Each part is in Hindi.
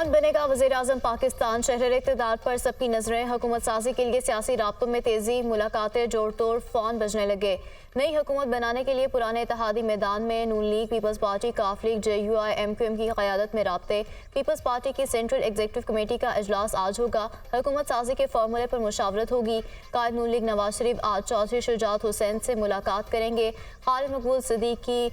कौन बनेगा वज़ीर-ए-आज़म पाकिस्तान? शहर इक़्तिदार पर सबकी नजरें। हुकूमत साजी के लिए सियासी राब्तों में तेजी, मुलाकातें जोड़ तोड़, फ़ोन बजने लगे। नई हुकूमत बनाने के लिए पुराने इत्तेहादी मैदान में नून लीग, पीपल्स पार्टी, काफ लीग, JUI, MQM की क़यादत में राब्ते। पीपल्स पार्टी की सेंट्रल एग्जीक्यूटिव कमेटी का इजलास आज होगा। हुकूमत साजी के फार्मूले पर मुशावरत होगी। कायद नून लीग नवाज शरीफ आज चौधरी शुजात हुसैन से मुलाकात करेंगे। खालिद मकबूल सिद्दीकी,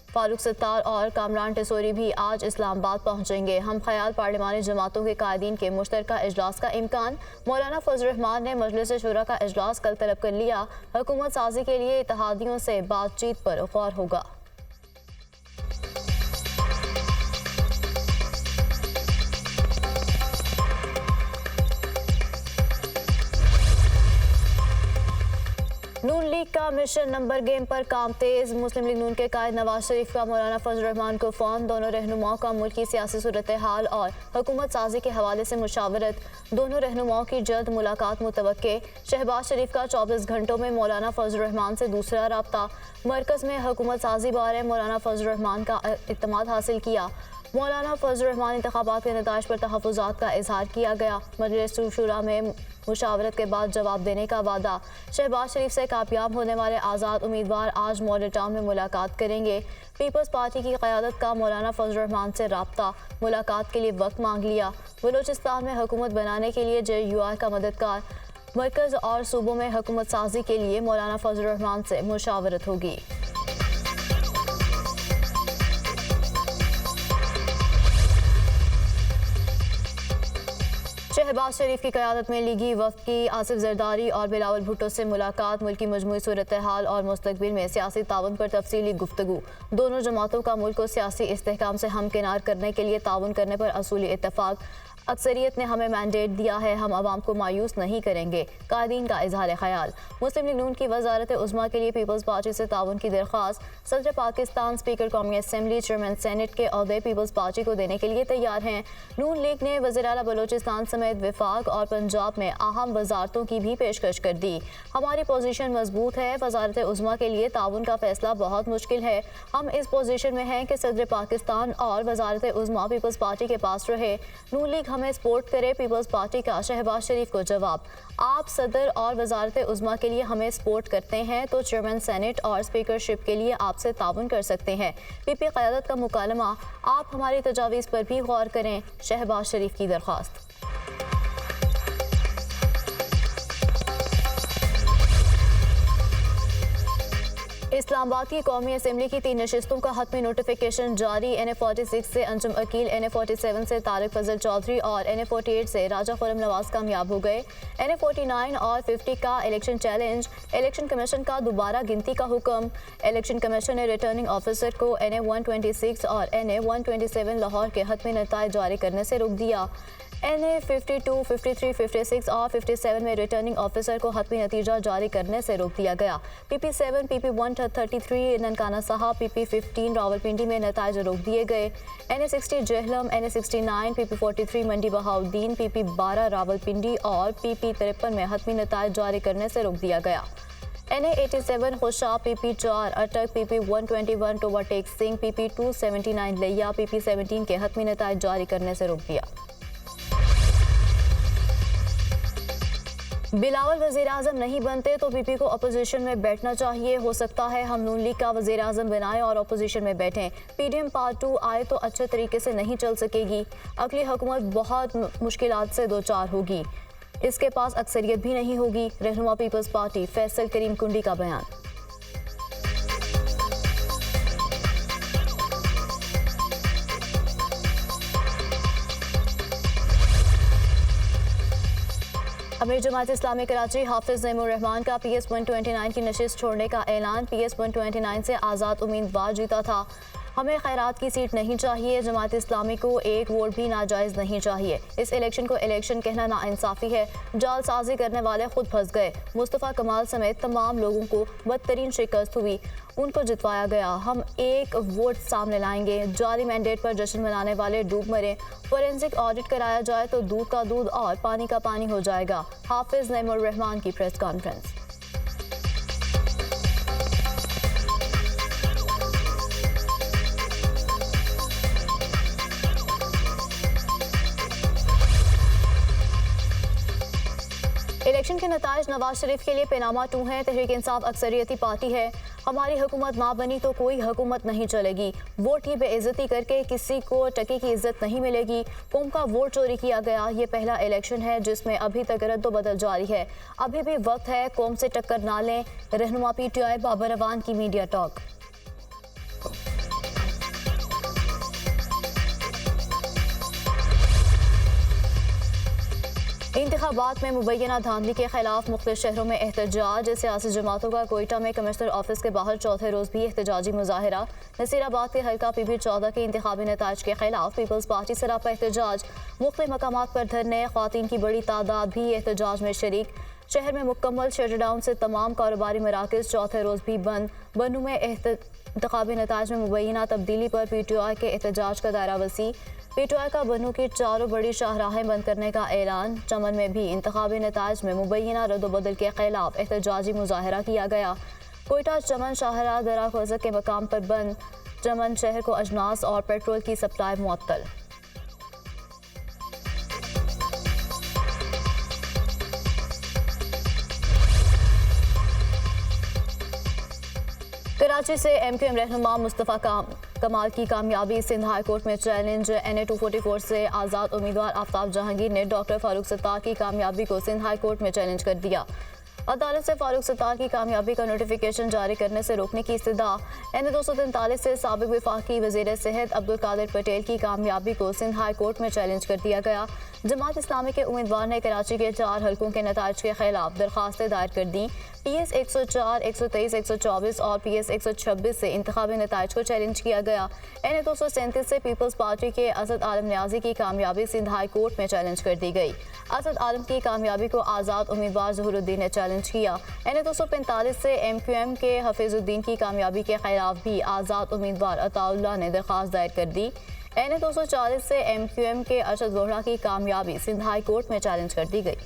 फारूक सत्तार और कामरान टेसोरी भी आज इस्लामाबाद पहुंचेंगे। हम ख्याल पार्लिमानी जमातों के कायदीन के मुश्तरका इजलास का इम्कान। मौलाना फजल रहमान ने मजलिस शुरा का इजलास कल तलब कर लिया। हुकूमत साजी के लिए इत्तेहादियों से बातचीत पर गौर होगा। नून लीग का मिशन नंबर गेम पर काम तेज। मुस्लिम लीग नून के कायद नवाज शरीफ का मौलाना फजल रहमान को फोन। दोनों रहनुमाओं का मुल्की सियासी सूरत हाल और हुकूमत साजी के हवाले से मुशावरत। दोनों रहनुमाओं की जल्द मुलाकात मुतवक्के। शहबाज शरीफ का 24 घंटों में मौलाना फजल रहमान से दूसरा राब्ता। मरकज़ में हुकूमत साजी बारे मौलाना फजल रहमान का इत्तमाद हासिल किया। मौलाना फजल रहमान इंतखाबात के नताइज पर तहफ़्फ़ुज़ात का इजहार किया गया। मजलिस शुरा में मुशावरत के बाद जवाब देने का वादा। शहबाज शरीफ से कामयाब होने वाले आज़ाद उम्मीदवार आज मॉडल टाउन में मुलाकात करेंगे। पीपल्स पार्टी की क़यादत का मौलाना फजल रहमान से राब्ता। मुलाकात के लिए वक्त मांग लिया। बलूचिस्तान में हुकूमत बनाने के लिए JUI का मददगार। मरकज़ और सूबों में हुकूमत साजी के लिए मौलाना फजल रहमान से मुशावरत होगी। शहबाज शरीफ की क़यादत में लीगी वफ़द की आसिफ जरदारी और बिलावल भुट्टो से मुलाकात। मुल्की मजमूई सूरत हाल और मुस्तक़बिल में सियासी ताउन पर तफसीली गुफ्तगू। दोनों जमातों का मुल्क को सियासी इस्तेहकाम से हमकिनार करने के लिए ताउन करने पर असूली इत्तफ़ाक़। अक्सरियत ने हमें मैंडेट दिया है, हम आवाम को मायूस नहीं करेंगे। कायदीन का इजहार ख्याल। मुस्लिम लीग नून की वजारत उज़्मा के लिए पीपल्स पार्टी से ताउन की दरख्वास्त। सदर पाकिस्तान स्पीकर कौमी असम्बली, चेयरमैन सेनेट के ओहदे पीपल्स पार्टी को देने के लिए तैयार हैं। नून लीग ने वज़ीर आला बलूचिस्तान समेत विफाक और पंजाब में अहम वजारतों की भी पेशकश कर दी। हमारी पोजीशन मजबूत है। वजारत उज़्मा के लिए ताउन का फैसला बहुत मुश्किल है। हम इस पोजीशन में हैं कि सदर पाकिस्तान और वजारत उज़्मा पीपल्स पार्टी के पास रहे। नून लीग हमें सपोर्ट करे। पीपल्स पार्टी का शहबाज शरीफ को जवाब। आप सदर और वजारत उज़्मा के लिए हमें सपोर्ट करते हैं तो चेयरमैन सेनेट और स्पीकरशिप के लिए आपसे ताउन कर सकते हैं। PP क़यादत का मुकालमा। आप हमारी तजावीज़ पर भी गौर करें। शहबाज शरीफ की दरख्वास्त। इस्लामाबाद की कौमी असम्बली की 3 नशिस्तों का हतमी नोटिफिकेशन जारी। NA46 से अंजुम अकील, NA47 से तारिक फजल चौधरी और NA48 से राजा खुर्रम नवाज कामयाब हो गए। NA49 और 50 का इलेक्शन चैलेंज। इलेक्शन कमीशन का दोबारा गिनती का हुक्म। इलेक्शन कमीशन ने रिटर्निंग ऑफिसर को NA126 और NA127 लाहौर के हतमी नताइज जारी करने से रोक दिया। NA52, 53, 56 और 57 में रिटर्निंग ऑफिसर को हतमी नतीजा जारी करने से रोक दिया गया। PP7, PP133 ननकाना साहब, PP15 रावलपिंडी में नताइज रोक दिए गए। NA60 जेहलम, NA69, PP43 मंडी बहाउद्दीन, PP12 रावलपिंडी और PP53 में हतमी नताइज जारी करने से रोक दिया गया। NA87 खुशा, PP4 अटक, PP121 Toba take Singh, PP279 लिया, PP17 के हतमी नताइज जारी करने से रोक दिया। बिलावल वज़ीर आज़म नहीं बनते तो PP को अपोजिशन में बैठना चाहिए। हो सकता है हम नून लीग का वज़ीर आज़म बनाएं और अपोजिशन में बैठें। PDM पार्ट 2 आए तो अच्छे तरीके से नहीं चल सकेगी। अगली हुकूमत बहुत मुश्किलात से दो चार होगी। इसके पास अक्सरियत भी नहीं होगी। रहनुमा पीपल्स पार्टी फैसल करीम कुंडी का बयान। अमीर जमात इस्लामी कराची हाफिज ज़ैमुर रहमान का PS129 की नशिस्त छोड़ने का ऐलान। PS129 से आज़ाद उम्मीदवार जीता था। हमें खैरात की सीट नहीं चाहिए। जमात इस्लामी को एक वोट भी नाजायज़ नहीं चाहिए। इस इलेक्शन को इलेक्शन कहना नाइंसाफ़ी है। जालसाजी करने वाले खुद फंस गए। मुस्तफ़ा कमाल समेत तमाम लोगों को बदतरीन शिकस्त हुई। उनको जितवाया गया। हम एक वोट सामने लाएंगे। जाली मैंडेट पर जश्न मनाने वाले डूब मरे। फोरेंसिक ऑडिट कराया जाए तो दूध का दूध और पानी का पानी हो जाएगा। हाफिज ज़ैमुर रहमान की प्रेस कॉन्फ्रेंस। इलेक्शन के नताइज नवाज शरीफ के लिए पैनामा 2 है। तहरीक इंसाफ अक्सरियती पार्टी है। हमारी हुकूमत ना बनी तो कोई हुकूमत नहीं चलेगी। वोट की बेइज्जती करके किसी को टके की इज्जत नहीं मिलेगी। कौम का वोट चोरी किया गया। ये पहला इलेक्शन है जिसमें अभी तक रद्दोबदल जारी है। अभी भी वक्त है, कौम से टक्कर ना लें। रहनुमा PTI बाबर अवान की मीडिया टॉक। इंतखाबात में मुबैना धांधली के खिलाफ मुख्तलिफ शहरों में एहतजाज। सियासी जमातों का कोयटा में कमिश्नर ऑफिस के बाहर चौथे रोज भी एहतजाजी मुजाहरा। नसीराबाद के हल्का PB14 के इंतखाबी नताइज के खिलाफ पीपल्स पार्टी सरापा एहतजाज। मुख्तलिफ मकामात पर धरने, ख्वातीन की बड़ी तादाद भी एहतजाज में शरीक। शहर में मुकम्मल शटडाउन से तमाम कारोबारी मराकज़ चौथे रोज भी बंद। बनू में इंतखाबी नताइज में मुबैना तब्दीली पर PTI के एहतजाज का दायरा वसी। PTI का बनू की चारों बड़ी शाहराहें बंद करने का ऐलान। चमन में भी इंतखाबी नताइज में मुबैना रद्दोबदल के खिलाफ एहतजाजी मुजाहरा किया गया। कोयटा चमन शाहराह दरा खोजक के मकाम पर बंद। चमन शहर को अजनास और पेट्रोल की सप्लाई मुअत्तल। कराची से MQM रहनुमा मुस्तफ़ा कमाल की कामयाबी। सिंध हाई कोर्ट में चैलेंज। NA 244 से आज़ाद उम्मीदवार आफ्ताब जहांगीर ने डॉक्टर फारूक सत्तार की कामयाबी को सिंध हाई कोर्ट में चैलेंज कर दिया। अदालत से फारूक सत्तार की कामयाबी का नोटिफिकेशन जारी करने से रोकने की इस्तदा। NA 243 से साबिक वफाकी वज़ीर सेहत अब्दुल कादिर पटेल की कामयाबी को सिंध हाई कोर्ट में चैलेंज कर दिया गया। जमात इस्लामी के उम्मीदवार ने कराची के 4 हलकों के नताइज के खिलाफ दरखास्तें दायर कर दी। PS 104, 123, 124 और PS 126 से इंतखाबी नताइज को चैलेंज किया गया। NA 237 से पीपल्स पार्टी के असद आलम न्याजी की कामयाबी सिंध हाई कोर्ट में चैलेंज कर दी गई। असद आलम की कामयाबी को आज़ाद उम्मीदवार ज़हूरुद्दीन ने चैलेंज किया। NA 245 से MQM के हफीजुद्दीन की कामयाबी के खिलाफ भी आज़ाद उम्मीदवार अताउल्लाह ने दरखास्त दायर कर दी। NA 240 से MQM के अरशद वोहरा की कामयाबी सिंध हाई कोर्ट में चैलेंज कर दी गई।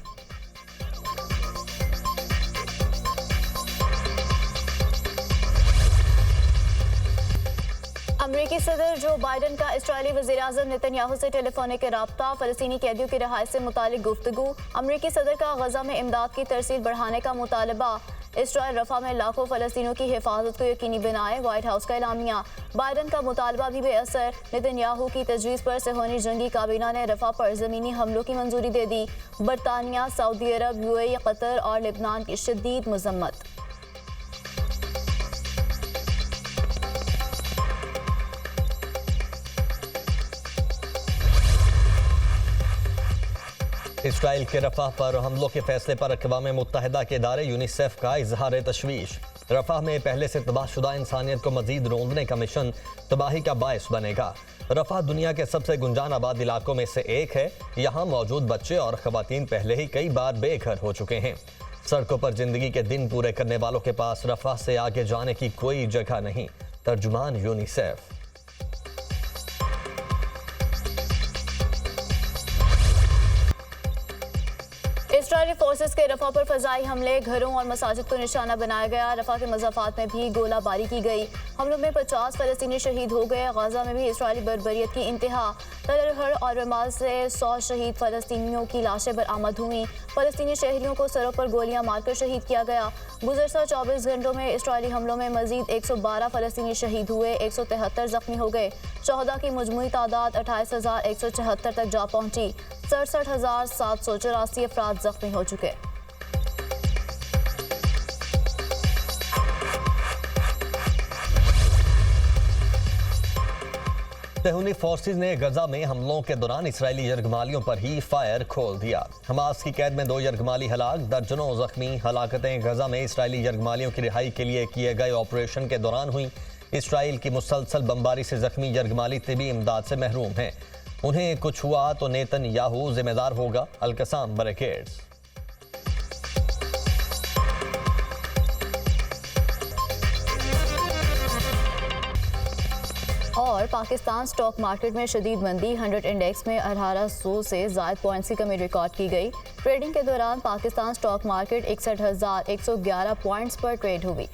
अमरीकी सदर जो बाइडन का इस्राएली वज़ीर-ए-आज़म नेतन्याहू से टेलीफोनिक राब्ता। फ़लस्तीनी कैदियों की रिहाई से मुतालिक गुफ्तगू। अमरीकी सदर का गजा में इमदाद की तरसील बढ़ाने का मुतालबा। इसराइल रफा में लाखों फ़लस्तीनियों की हिफाजत को यकीनी बनाए। व्हाइट हाउस का एलामिया। बाइडन का मुतालबा भी बेअसर। नेतन्याहू की तजवीज़ पर सेहोनी जंगी काबीना ने रफा पर ज़मीनी हमलों की मंजूरी दे दी। बरतानिया, सऊदी अरब, UAE, कतर और लेबनान की शदीद मज़म्मत। इसराइल के रफाह पर हमलों के फैसले पर अक़वाम मुत्तहिदा के इदारे यूनिसेफ का इजहार तशवीश। रफाह में पहले से तबाहशुदा इंसानियत को मजीद रोंदने का मिशन तबाही का बायस बनेगा। रफाह दुनिया के सबसे गुंजान आबाद इलाकों में से एक है। यहाँ मौजूद बच्चे और ख़वातीन पहले ही कई बार बेघर हो चुके हैं। सड़कों पर जिंदगी के दिन पूरे करने वालों के पास रफाह से आगे जाने की कोई जगह नहीं। तर्जुमान यूनिसेफ। इसराइली फोर्सेस के रफा पर फजाई हमले, घरों और मसाजिद को निशाना बनाया गया। रफा के मज़ाफ़ात में भी गोलाबारी की गई। हमलों में 50 फ़लस्तीनी शहीद हो गए। गाज़ा में भी इसराइली बर्बरियत की इंतहा। तलहर और रमाल से 100 शहीद फ़लस्तीनियों की लाशें बरामद हुई। फ़लस्तीनी शहरियों को सड़क पर गोलियां मारकर शहीद किया गया। गुज़श्ता 24 घंटों में इसराइली हमलों में मजीद 112 फ़लस्तीनी शहीद हुए। 173 ज़ख्मी हो गए। शहदा की मजमूई तादाद 28,174 तक जा पहुँची। 67,784 अफराद जख्मी हो चुके। सेहूनी फोर्सेज ने गजा में हमलों के दौरान इसराइली यरगमालियों पर ही फायर खोल दिया। हमास की कैद में 2 यरगमाली हलाक, दर्जनों जख्मी। हलाकतें गजा में इसराइली यरगमालियों की रिहाई के लिए किए गए ऑपरेशन के दौरान हुई। इसराइल की मुसलसल बमबारी से जख्मी यरगमाली तिबी इमदाद से महरूम हैं। उन्हें कुछ हुआ तो नेतन्याहू जिम्मेदार होगा। अलकसाम बैरिकेड्स। और पाकिस्तान स्टॉक मार्केट में शदीद मंदी। 100 इंडेक्स में 1800 से ज़ायद पॉइंट्स की कमी रिकॉर्ड की गई। ट्रेडिंग के दौरान पाकिस्तान स्टॉक मार्केट 61,111 पॉइंट्स पर ट्रेड हुई।